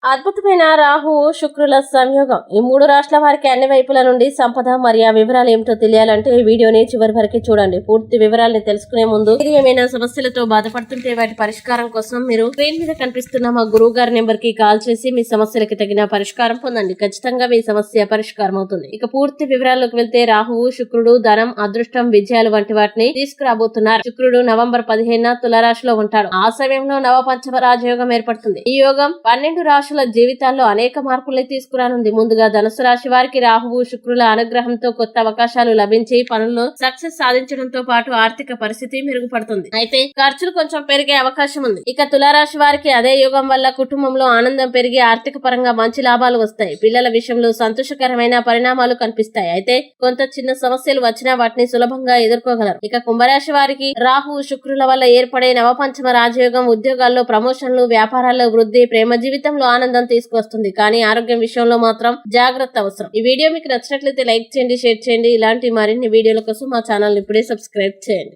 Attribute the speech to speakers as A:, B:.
A: అద్భుతమైన రాహు శుక్రుల సంయోగం ఈ మూడు రాష్ట్రాల వారికి అన్ని వైపుల నుండి సంపద మరియు ఆ వివరాలు ఏమిటో తెలియాలంటే ఈ వీడియోని చివరి వరకు చూడండి. పూర్తి వివరాలను తెలుసుకునే ముందు మీరు ఏమైనా సమస్యలతో బాధపడుతుంటే వాటి పరిష్కారం కోసం మీరు స్క్రీన్ మీద కనిపిస్తున్న మా గురువు గారి నెంబర్ కి కాల్ చేసి మీ సమస్యలకి తగిన పరిష్కారం పొందండి. ఖచ్చితంగా మీ సమస్య పరిష్కారం అవుతుంది. ఇక పూర్తి వివరాల్లోకి వెళ్తే రాహువు శుక్రుడు ధనం, అదృష్టం, విజయాలు వంటి వాటిని తీసుకురాబోతున్నారు. శుక్రుడు నవంబర్ 15న తులారాశిలో ఉంటాడు. ఆ సమయంలో నవపంచమ రాజయోగం ఏర్పడుతుంది. ఈ యోగం 12 రాశుల జీవితాల్లో అనేక మార్పులు తీసుకురానుంది. ముందుగా ధనుసు రాశి వారికి రాహువు శుక్రుల అనుగ్రహంతో కొత్త అవకాశాలు లభించి పనుల్లో సక్సెస్ సాధించడంతో పాటు ఆర్థిక పరిస్థితి మెరుగుపడుతుంది. అయితే ఖర్చులు కొంచెం పెరిగే అవకాశం ఉంది. ఇక తులారాశి వారికి అదే యోగం వల్ల కుటుంబంలో ఆనందం పెరిగి ఆర్థిక పరంగా మంచి లాభాలు వస్తాయి. పిల్లల విషయంలో సంతోషకరమైన పరిణామాలు కనిపిస్తాయి. అయితే కొంత చిన్న సమస్యలు వచ్చినా వాటిని సులభంగా ఎదుర్కోగలరు. ఇక కుంభరాశి వారికి రాహు శుక్రుల వల్ల ఏర్పడే నవపంచమ రాజయోగం ఉద్యోగాల్లో ప్రమోషన్లు, వ్యాపారాల్లో వృద్ధి, ప్రేమ జీవితంలో ఆనందం తీసుకొస్తుంది. కానీ ఆరోగ్యం విషయంలో మాత్రం జాగ్రత్త అవసరం. ఈ వీడియో మీకు నచ్చినట్లయితే లైక్ చేయండి, షేర్ చేయండి. ఇలాంటి మరిన్ని వీడియోల కోసం మా ఛానల్ ఇప్పుడే సబ్స్క్రైబ్ చేయండి.